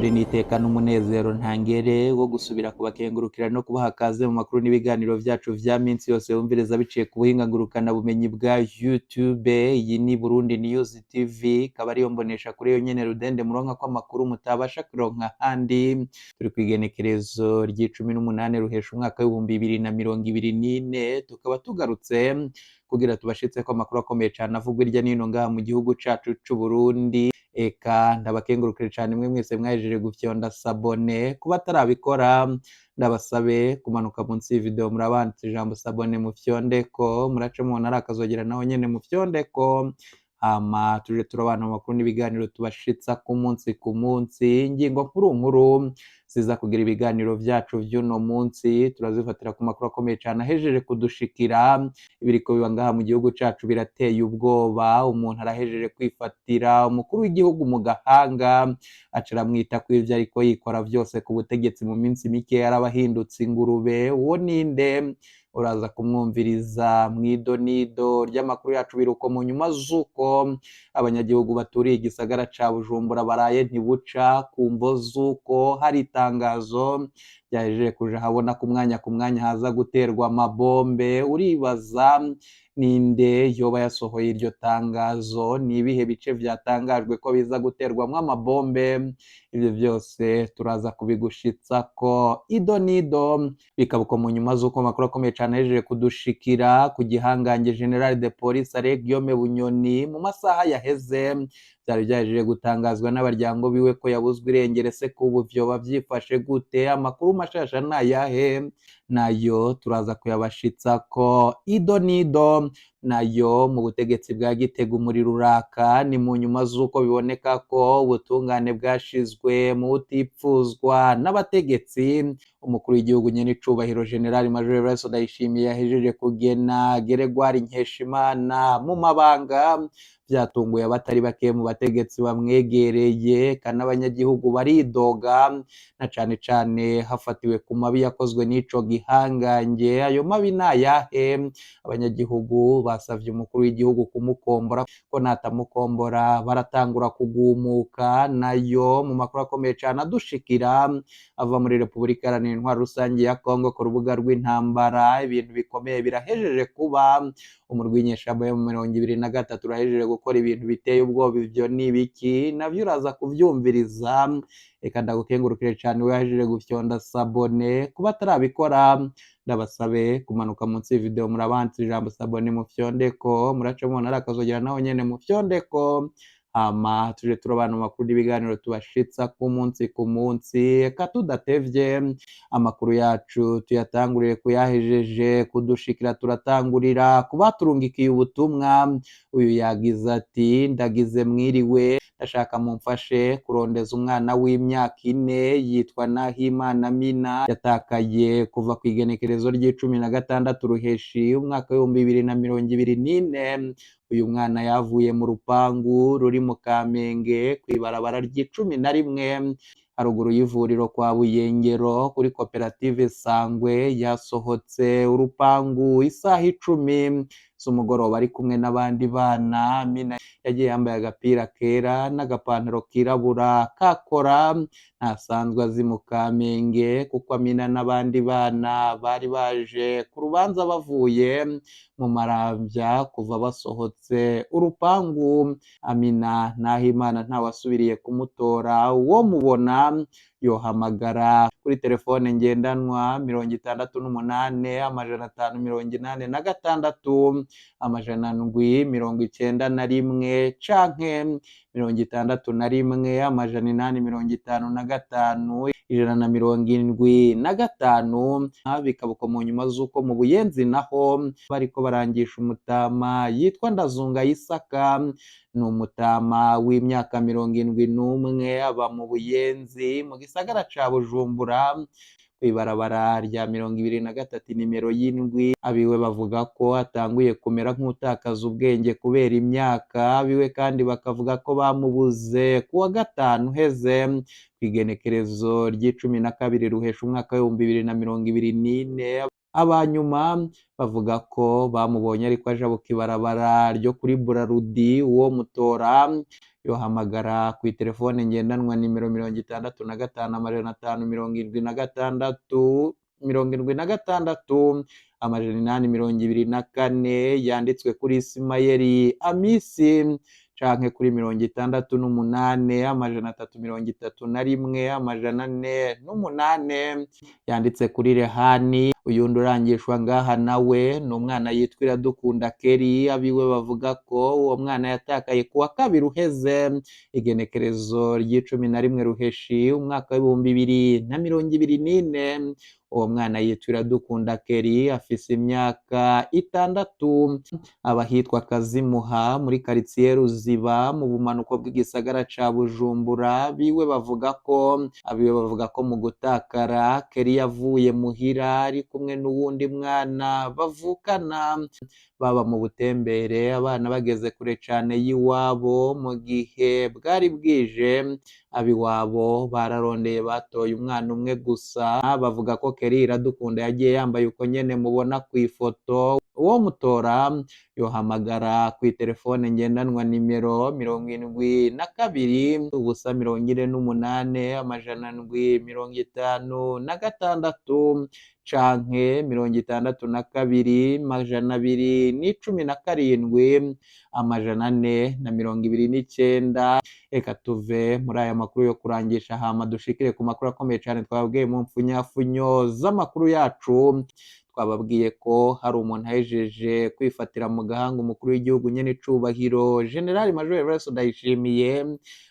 turi n'iteka n'umunezero ntangere wo gusubira kubakengurukira no kubaha akaze mu makuru n'ibiganiro vyacu vya minsi yose wumviriza biciye ku buhinga ngurukana bumenyi bwa YouTube. Iyi ni Burundi News TV, ikaba ariyo mbonesha kuri yo nyene rudende muronka ko amakuru mutabasha kuronka ahandi. Turi kw'igenekerezo ry'icumi ruhesha umwaka w'ibihumbi 2024, tukaba tugarutse kugira tubashitseko amakuru akomeye cane avugwa irya nino ngaha mu gihugu cacu c'Uburundi. Eka ndabakengurukire cane mwe mwese mwahejeje gufyonda sabone, kuba atarabikora ndabasabe kumanuka munsi y'ivideo murabanditse ijambo sabone mufyondeko, murace mubona ari akazogera naho nyene mufyondeko, hama tuje turabana mu makuru n'ibiganiro tubashitsa ku munsi ingingo nkuru ziza kugira ibiganiro vyacu vy'uno munsi turazifatira ku makuru akomeye cane ahejeje kudushikira. Ibiriko biba ngaha mu gihugu cacu birateye ubwoba, umuntu arahejeje kwifatira umukuru w'igihugu mu gahanga aca aramwita ko ivyo ariko yikora vyose ku butegetsi mu minsi mike yarabahindutse ingurube. Uwo ninde? Uraza kumwumviriza mw'idonido ry'amakuru yacu biruko mu nyuma z'uko abanyagihugu baturiye igisagara ca Bujumbura baraye ntibuca ku mvo z'uko hari itangazo ryahejeje kuja habona ku mwanya haza guterwa amabombe. Uribaza ninde yoba yasohoye iryo tangazo? Ni ibihe bice vyatangajwe ko biza guterwamwo amabombe? Ivyo vyose turaza kubigushitsako idonido, bikaba uko mu nyuma z'uko amakuru akomeye cane ahejeje kudushikira ku gihangange General de Police Alain Guillaume Bunyoni mu masaha yaheze vyari vyahejeje gutangazwa n'abaryango biwe ko yabuzwe irengero. Se kubu vyoba vyifashe gute? Amakuru mashasha nayahe? Nayo turaza kuyabashitsako idonido. Nayo mu butegetsi bwa Gitega umuriro uraka, ni mu nyuma z'uko biboneka ko ubutungane bwashizwe mu butipfuzwa n'abategetsi. Umukuru w'igihugu nyene icubahiro General Major Evariste Ndayishimiye yahejeje kugena Gregoire Nkeshimana mu mabanga, vyatunguye abatari bake mu bategetsi bamwegereye, kandi abanyagihugu baridoga na cane cane hafatiwe ku mabi yakozwe n'ico gihangange. Ayo mabi nayahe? Abanyagihugu basavye umukuru w'igihugu kumukombora, ko natamukombora baratangura kugumuka. Nayo mu makuru akomeye cane adushikira ava muri Repubulika Iharanira Intwaro Rusangi ya Kongo ku rubuga rw'intambara, ibintu bikomeye birahejeje kuba. Umurwi w'inyeshamba yo mu 2023 urahejeje gukora ibintu biteye ubwoba. Ivyo ni ibiki? Navyo uraza kuvyumviriza. Eka ndagukengurukire cane wahejeje gufyonda sabone, kuba atarabikora ndabasabe kumanuka munsi y'ivideo murabanditse ijambo sabone mufyondeko, murace mubona ari akazogera naho nyene mufyondeko, hama tuje turabana mu makuru n'ibiganiro tubashitsa ku munsi. Eka tudatevye amakuru yacu tuyatangurire kuyahejeje kudushikira. Turatangurira kubaturungikiye ubutumwa. Uyu yagize ati: ndagize mwiriwe, ndashaka mumfashe kurondeza umwana w'imyaka 4 yitwa Nahimana Mina, yatakaye kuva ku igenekerezo ry'icumi ruheshi umwaka w'ibihumbi 2024. Uyu mwana yavuye mu rupangu ruri mu Kamenge kw'ibarabara ry'icumi haruguru y'ivuriro kwa Buyengero kuri koperative Sangwe. Yasohotse urupangu isaha 10 z'umugoroba ari kumwe n'abandi bana. Mina yagiye yambaye agapira kera n'agapantaro kirabura kakora, ntasanzwe azi mu Kamenge kuko Amina n'abandi bana bari baje ku rubanza bavuye mu Maramvya. Kuva basohotse urupangu, Amina Nahimana ntawasubiriye kumutora. Uwo mubona yohamagara kuri telefone ngendanwa 68 586 791 canke 61 855 175. Bikaba uko mu nyuma z'uko mu Buyenzi naho bariko barangisha umutama yitwa Ndazunga Isaka. Ni umutama w'imyaka 71 aba mu Buyenzi mu gisagara ca Bujumbura kw'ibarabara rya 23 nimero 7. Abiwe bavuga ko atanguye kumera nk'utakaza ubwenge kubera imyaka. Abiwe kandi bakavuga ko bamubuze kuwa gatanu heze kw'igenekerezo ry'icumi ruhesha umwaka w'ibihumbi 2024. abanyuma bavuga ko bamubonye ariko ajabuka ibarabara ryo kuri Burarudi. Uwo mutora yohamagara ku telefone ngendanwa nimero 65 576 76 824 yanditswe kuri Ismael Amisi, canke kuri 68 331 408 yanditse kuri Rehani. Uyundi urangishwa ngaha nawe ni umwana yitwa Iradukunda Keri. Abiwe bavuga ko uwo mwana yatakaye kuwa kabiri uheze igenekerezo ry'11 Ruheshi umwaka w'2024. Uwo mwana yitwa Iradukunda Keri afise imyaka 6, aba hitwa Kazimuha muri quartier Ruziba mu bumanuko bw'igisagara ca Bujumbura. Abiwe bavuga ko mu gutakara Keri yavuye muhira ari kumwe n'uwundi mwana bavukana, baba mu butembere abana bageze kure cane y'iwabo. Mu gihe bwari bwije abiwabo bararondeye batoye umwana umwe gusa. Bavuga ko Keri Iradukunda yagiye yambaye uko nyene mubona ku ifoto. Uwo mutora yohamagara ku telefone ngendanwa nimero 72 ubusa 48 756 canke 62 217 429. Reka tuve muri aya makuru yo kurangisha hama dushikire ku makuru akomeye cane twababwiye mu mpfunyafunyo z'amakuru yacu. Twababwiye ko hari umuntu ahejeje kwifatira mu gahanga umukuru w'igihugu nyene icubahiro General Major Evariste Ndayishimiye,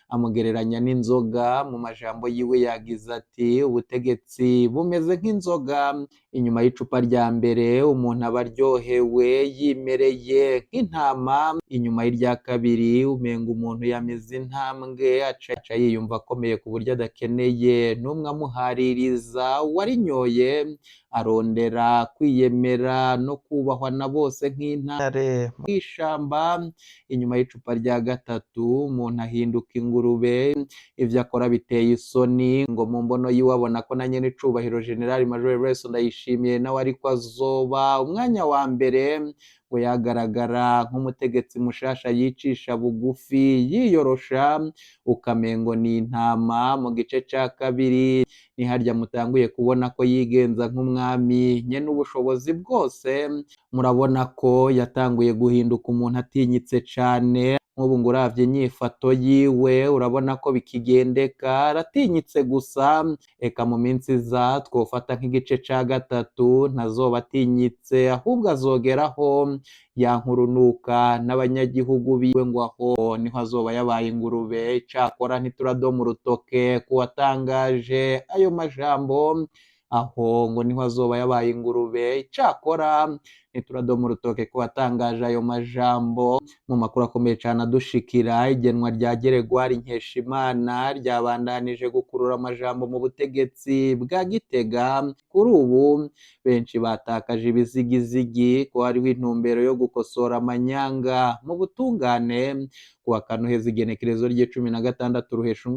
amugereranya n'inzoga. Mu majambo yiwe yagize ati ubutegetsi bumeze nk'inzoga, inyuma y'icupa rya mbere umuntu aba aryohewe yimereye nk'intama, inyuma y'irya kabiri umenga umuntu yamize intambwe aca yiyumva akomeye ku buryo adakeneye n'umwe amuhaririza. Uwarinyoye arondera kwiyemera no kubahwa na bose nk'intare mw'ishamba. Inyuma y'icupa rya gatatu umuntu ahinduka ingurube, ivyo akora biteye isoni. Ngo mu mbono yiwe abona ko na nyene icubahiro General Major Evariste Ndayishimiye nawe ariko azoba umwanya wa mbere, ngo yagaragara nk'umutegetsi mushasha yicisha bugufi yiyorosha, ukamengo ni intama. Mu gice ca kabiri ni harya mutanguye kubona ko yigenza nk'umwami nyene ubushobozi bwose. Murabona ko yatanguye guhinduka umuntu atinyitse cane. Nk'ubu ngo uravye inyifato yiwe urabona ko bikigendeka, aratinyitse gusa. Eka mu minsi iza twofata nk'igice ca gatatu ntazoba atinyitse, ahubwo azogeraho yankurunuka n'abanyagihugu biwe, ngo aho niho azoba yabaye ingurube. Icakora ntituradoma urutoke kuwatangaje ayo majambo, aho ngo niho azoba yabaye ingurube. Icakora ntituradoma urutoke kuwatangaje ayo majambo. Mu makuru akomeye cane adushikira, igenwa rya Geregwari Nkeshimana ryabandanije gukurura amajambo mu butegetsi bwa Gitega. Kuri ubu benshi batakaje ibizigizigi ko hariho intumbero yo gukosora amanyanga mu butungane. Kuwa kane uheze igenekerezo ry'16 Ruheshi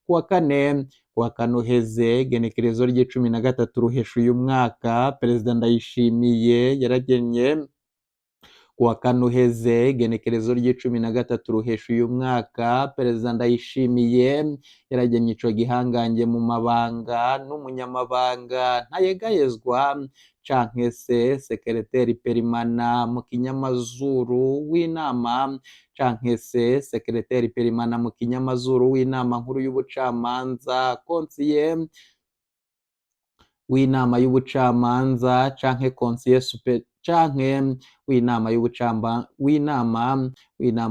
kuwa kane uheze igenekerezo ry'13 Ruheshi uyu mwaka, Perezida Ndayishimiye yaragenye kuwa kane uheze igenekerezo ry'13 Ruheshi uyu mwaka, Perezida Ndayishimiye yaragenye ico gihangange mu mabanga n'umunyamabanga ntayegayezwa canke se sekereteri perimana mu kinyamazuru w'inama, canke se sekereteri perimana mu kinyamazuru w'inama nkuru y'ubucamanza, konsiye w'inama y'ubucamanza canke konsiye super canke w'inama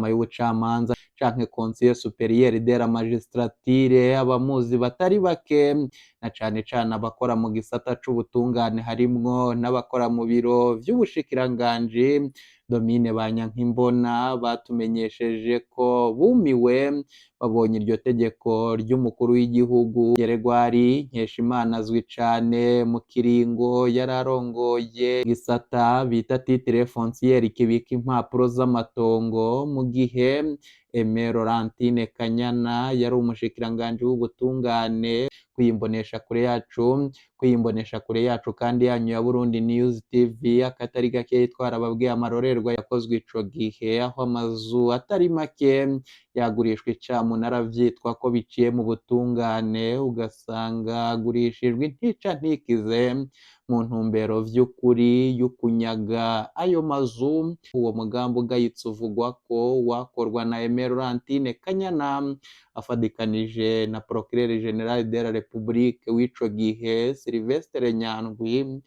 y'ubucamanza canke konsiye superieur de la magistrature. Abamuzi batari bake, na cane cane abakora mu gisata c'ubutungane harimwo n'abakora mu biro vy'ubushikiranganji. Domine Banyankimbona batumenyesheje ko bumiwe babonye iryo tegeko ry'umukuru w'igihugu. Geregwari Nkeshimana azwi cane mu kiringo yararongoye gisata bita titre foncière kibika impapuro z'amatongo, mu gihe Aime Laurentine Kanyana yari umushikiranganji w'ubutungane. Kwiyimbonesha kure yacu kwiyimbonesha kure yacu kandi yanyu ya Burundi News TV akatari gake twarababwiye amarorerwa yakozwe ico gihe aho amazu atari make yagurishwa icamunara vyitwa ko biciye mu butungane ugasanga agurishijwe intica ntikize mu ntumbero vy'ukuri y'ukunyaga ayo mazu. Uwo mugambi ugayitse uvugwa ko wakorwa na Aime Laurentine Kanyana afadikanije na Procureur General de la Republique w'ico gihe Sylvestre Nyandwi,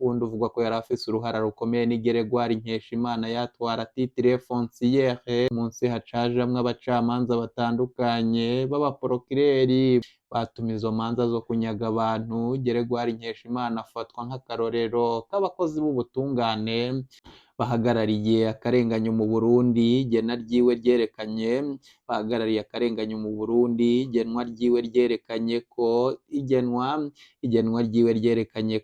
wundi uvugwa ko yari afise uruhara rukomeye ni Gregoire Nkeshimana yatwara titre foncière. Munsi hacajamwo abacamanza batandukanye b'abaprocureri batuma izo manza zo kunyaga abantu. Gregoire Nkeshimana afatwa nk'akarorero k'abakozi b'ubutungane bahagarariye akarenganyo mu Burundi. Igena ryiwe ryerekanye bahagarariye akarenganyo mu Burundi, igenwa ryiwe ryerekanye ko igenwa ryiwe ryerekanye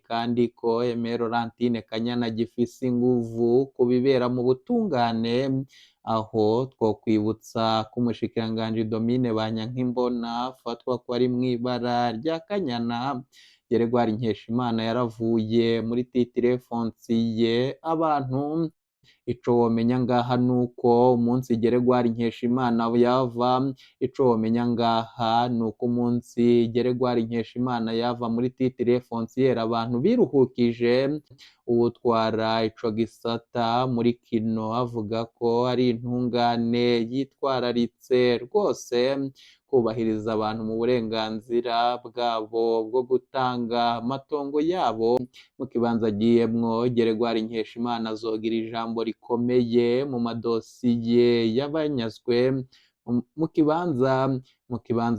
kandi ko Aime Laurentine Kanyana gifise inguvu ku bibera mu butungane, aho twokwibutsa ko umushikiranganji Domine Banyankimbona afatwa ko ari mw'ibara rya Kanyana. Gregoire Nkeshimana yaravuye muri titre foncier. Abantu ico womenya ngaha nuko umunsi Gregoire Nkeshimana yava, ico womenya ngaha nuko umunsi Gregoire Nkeshimana yava muri titre foncière abantu biruhukije. Uwutwara ico gisata muri kino avuga ko ari intungane yitwararitse rwose kubahiriza abantu mu burenganzira bwabo bwo gutanga amatongo yabo. Mu kibanza agiyemwo Gregoire Nkeshimana azogira ijambo rikomeye mu madosiye y'abanyazwe. Mu kibanza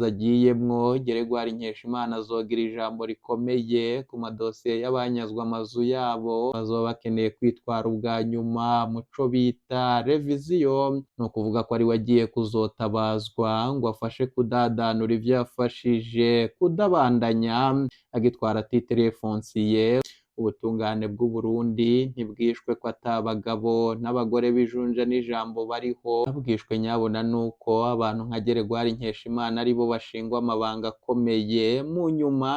agiyemwo Gregoire Nkeshimana azogira ijambo rikomeye ku madosiye y'abanyazwe amazu yabo, bazoba bakeneye kwitwara ubwa nyuma muco bita revision. Ni ukuvuga ko ari we agiye kuzotabazwa ngo afashe kudadanura ivyo yafashije kudabandanya agitwara titre foncier. Ubutungane bw'u Burundi ntibwishwe ko atabagabo n'abagore bijunja n'ijambo bariho, bwishwe nyabona nuko abantu nka Gregoire Nkeshimana aribo bashingwa amabanga akomeye, mu nyuma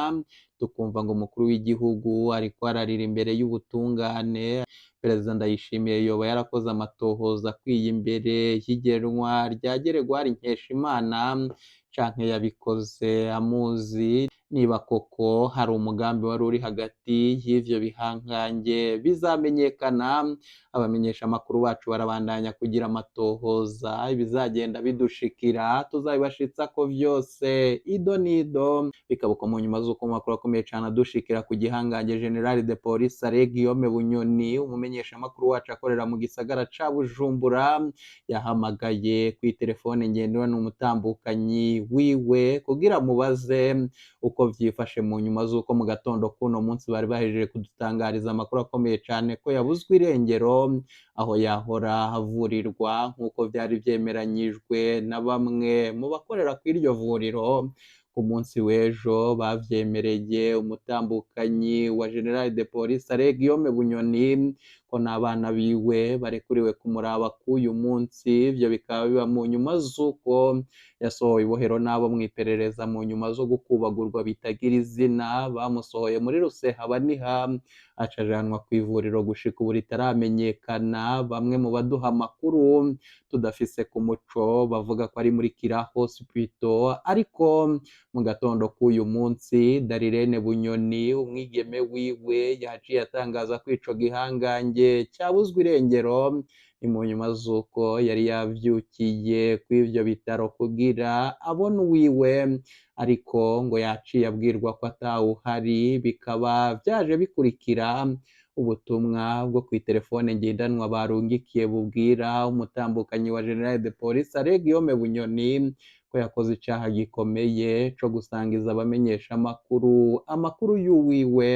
tukumva ngo umukuru w'igihugu ariko ararira imbere y'ubutungane. Perezida Ndayishimiye yoba yarakoze amatohoza akwiye imbere y'igenwa rya Gregoire Nkeshimana canke yabikoze amuzi? Niba koko hari umugambi wari uri hagati y'ivyo bihangange bizamenyekana. Abamenyesha amakuru bacu barabandanya kugira amatohoza, ibizagenda bidushikira tuzabibashitsako vyose ido nido. Bikabuka mu nyuma z'uko mu makuru akomeye cane adushikira ku gihangange General de Police Guillaume Bunyoni, umumenyesha amakuru wacu akorera mu gisagara ca Bujumbura, yahamagaye kw'iterefone ngendanwa n'umutambukanyi wiwe kugira mubaze uko vyifashe mu nyuma z'uko mu gatondo kuno munsi bari bahejeje kudutangariza amakuru akomeye cane ko yabuzwe irengero aho yahora havurirwa nk'uko vyari vyemeranyijwe na bamwe mu bakorera kw'iryo vuriro. Ku munsi w'ejo bavyemereye umutambukanyi wa General de Police Guillaume Bunyoni ko n'abana biwe barekuriwe kumuraba k'uyu munsi. Ivyo bikaba biba mu nyuma z'uko yasohowe ibohero n'abo mw'iperereza mu nyuma zo gukubagurwa bitagira izina. Bamusohoye muri Rusehabaniha aca ajanwa kw'ivuriro gushika ubu ritaramenyekana. Bamwe mu baduha amakuru tudafise ku muco bavuga ko ari muri Kira Hospital, ariko mu gatondo k'uyu munsi Darirene Bunyoni umwigeme wiwe yaciye atangaza ko ico gihangange cabuzwe irengero. Ni mu nyuma z'uko yari yavyukiye kw'ivyo bitaro kugira abone uwiwe, ariko ngo yaciye abwirwa ko atawuhari. Bikaba vyaje bikurikira ubutumwa bwo kw'iterefone ngendanwa barungikiye bubwira umutambukanyi wa General de Police Guillaume Bunyoni ko yakoze icaha gikomeye co gusangiza abamenyesha amakuru y'uwiwe.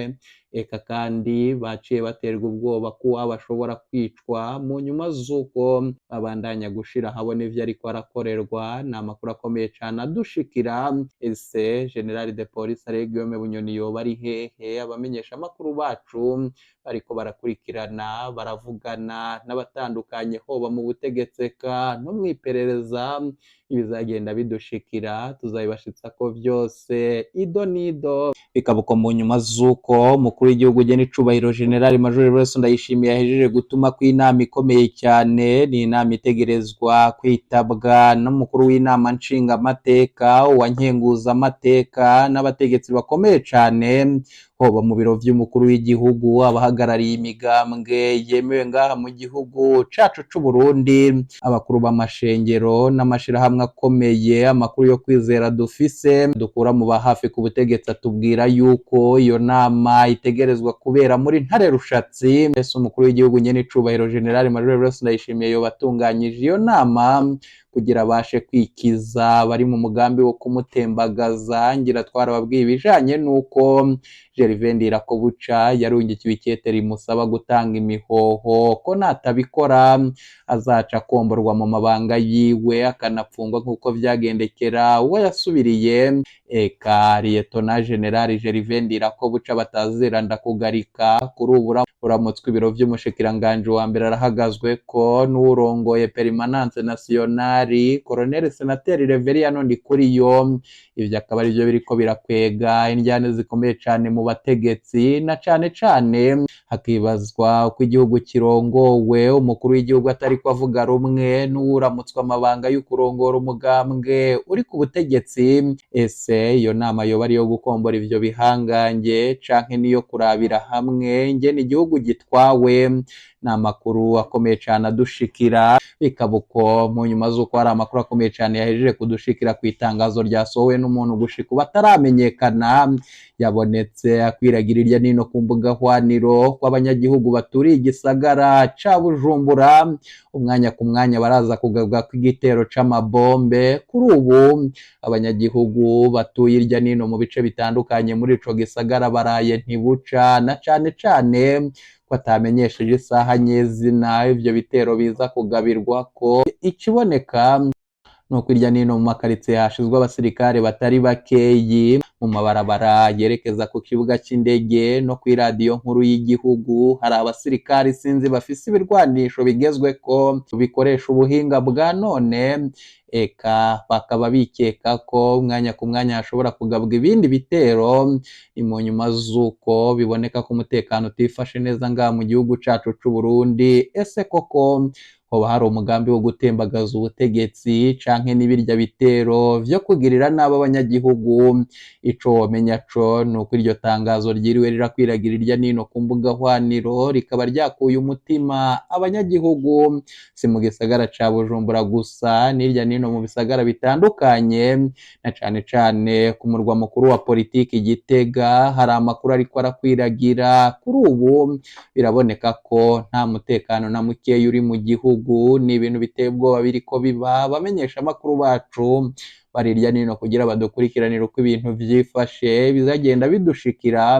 eka kandi baciye baterwa ubwoba ko bashobora kwicwa mu nyuma z'uko abandanya gushira habona ivyo ariko arakorerwa. Ni amakuru akomeye cane adushikira. Ese General de Police Guillaume Bunyoni yoba ari hehe? Abamenyesha amakuru bacu bariko barakurikirana baravugana n'abatandukanye, hoba mu butegetseka no mw'iperereza. Ibizagenda bidushikira tuzabibashitsako vyose ido nido. Bikabuko mu nyuma z'uko umukuru w'igihugu Nyenicubahiro General Major Evariste Ndayishimiye yahejeje gutuma ko inama ikomeye cyane. Ni inama itegerezwa kwitabwa n'umukuru w'inama nshingamateka, uwa nkenguzamateka n'abategetsi bakomeye cane, hoba mu biro vy'umukuru w'igihugu, abahagarariye imigambwe yemewe ngaha mu gihugu cacu c'Uburundi, abakuru b'amashengero n'amashirahamwe akomeye. Amakuru yo kwizera dufise dukura mu bahafi ku butegetsi atubwira yuko iyo nama itegerezwa kubera muri Ntare Rushatsi. Mbese umukuru w'igihugu Nyenicubahiro General Major Evariste Ndayishimiye yobatunganyije iyo nama kugira abashe kwikiza bari mu mugambi wo kumutembagaza. Ngira twarababwiye ibijanye nuko Gervais Ndirakobuca yarungikiwe ikete rimusaba gutanga imihoho ko natabikora azaca akomborwa mu mabanga yiwe akanapfungwa nk'uko vyagendekera uwo yasubiriye. Eka Lieutenant General Gervais Ndirakobuca batazira ndakugarika kuri ubu uramutswe ibiro vy'umushikiranganje wa mbere arahagazweko n'urongoye Permanence Nationale Colonel Senateri Reveriyano Ndikuriyo. Ivyo akaba ari byo biriko birakwega indyane zikomeye cane mu bategetsi, na cane cane hakibazwa uko igihugu kirongowe umukuru w'igihugu atariko avuga rumwe n'uwuramutswe amabanga y'ukurongora umugambwe uri ku butegetsi. Ese iyo nama yoba ari iyo gukombora ivyo bihangange canke niyo kurabira hamwe ingene igihugu gitwawe? Ni amakuru akomeye cane adushikira. Bikabuko mu nyuma z'uko hari amakuru akomeye cane yahejeje kudushikira ku itangazo ryasohowe n'umuntu gushika ubu ataramenyekana, yabonetse akwiragira irya nino ku mbuga hwaniro ko abanyagihugu baturiye igisagara ca Bujumbura umwanya ku mwanya baraza kugabwa kw'igitero c'amabombe. Kuri ubu abanyagihugu batuye irya nino mu bice bitandukanye muri ico gisagara baraye ntibuca, na cane cane ko atamenyesheje isaha nyezina ivyo bitero biza kugabirwako. Ikiboneka nuko irya nino mu makaritsiye hashizwe abasirikare batari bakeyi mu mabarabara yerekeza ku kibuga c'indege no kw'iradiyo nkuru y'igihugu. Hari abasirikare sinzi bafise ibirwanisho bigezweko bikoresha ubuhinga bwa none, eka bakaba bikeka ko umwanya ku mwanya hashobora kugabwa ibindi bitero. Ni mu nyuma z'uko biboneka ko umutekano utifashe neza ngaha mu gihugu cacu c'Uburundi. Ese koko hoba hari umugambi wo gutembagaza ubutegetsi canke n'ibirya bitero vyo kugirira nabi abanyagihugu? Ico womenya co nuko iryo tangazo ryiriwe rirakwiragira irya nino ku mbuga hwaniro rikaba ryakuye umutima abanyagihugu, si mu gisagara ca Bujumbura gusa, n'irya nino mu bisagara bitandukanye, na cane cane ku murwa mukuru wa politiki Gitega hari amakuru ariko arakwiragira. Kuri ubu biraboneka ko nta mutekano na mukeya uri mu gihugu. Ni ibintu biteye ubwoba biriko biba. Abamenyesha amakuru bacu bari irya nino kugira badukurikiranire uko ibintu vyifashe, bizagenda bidushikira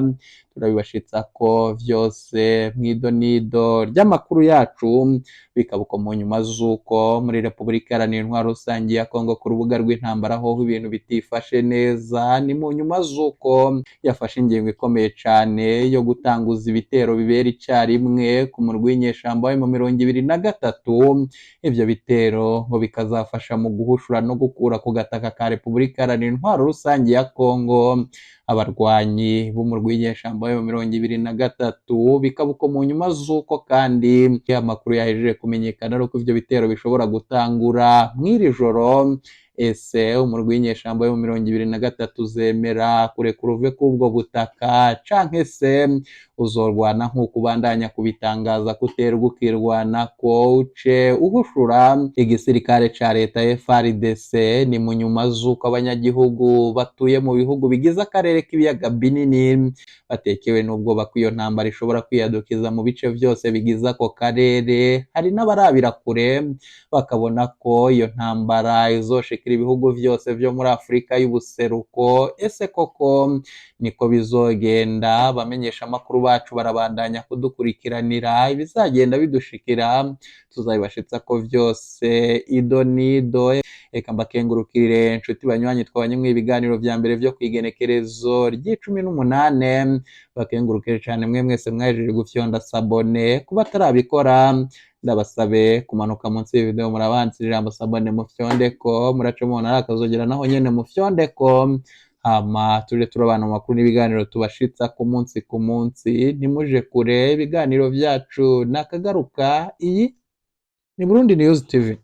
turabibashitsako vyose mwido nido ry'amakuru yacu. Bikabuko mu nyuma z'uko muri Repubulika Iharanira Intwaro Rusangi ya Kongo ku rubuga rw'intambara hoho ibintu bitifashe neza. Ni mu nyuma z'uko yafashe ingingo ikomeye cane yo gutanguza ibitero bibera icarimwe ku murwi w'inyeshamba wa M23. Ivyo bitero ngo bikazafasha mu guhushura no gukura ku gataka ka Repubulika Iharanira Intwaro Rusangi ya Kongo abarwanyi b'umurwi w'inyeshamba wa M23. Bikabuko mu nyuma z'uko kandi amakuru yahejeje kumenyekana ari uko ivyo bitero bishobora gutangura mw'iri joro. Ese umurwi w'inyeshamba wa M23 uzemera kurekura uve k'ubwo butaka canke se uzorwana nk'uko ubandanya kubitangaza kuterwa ukirwanako uce uhushura igisirikare ca leta FARDC? Ni mu nyuma z'uko abanyagihugu batuye mu bihugu bigize akarere k'ibiyaga binini batekewe n'ubwoba ko iyo ntambara ishobora kwiyadukiza mu bice vyose bigize ako karere. Hari n'abarabira kure bakabona ko iyo ntambara izoshika gushikira ibihugu vyose vyo muri Afrika y'ubuseruko. Ese koko niko bizogenda? Bamenyesha amakuru bacu barabandanya kudukurikiranira ibizagenda bidushikira, tuzabibashitsa ko vyose ido nido. Eka mbakengurukire nshuti banywanyi twabanye mu ibiganiro vya mbere vyo kwigenekerezo ry'18, bakengurukire cyane mwe mwese mwajeje gufyonda sabone. Kuba atarabikora ndabasabe kumanuka munsi y'video murabanzira ijambo sabone mufyondeko, muraca mubona ari akazogera naho nyene mufyondeko, hama tuje turabana mu makuru n'ibiganiro tubashitsa ku munsi. Ntimuje kure, ibiganiro vyacu nakagaruka. Iyi ni Burundi News TV.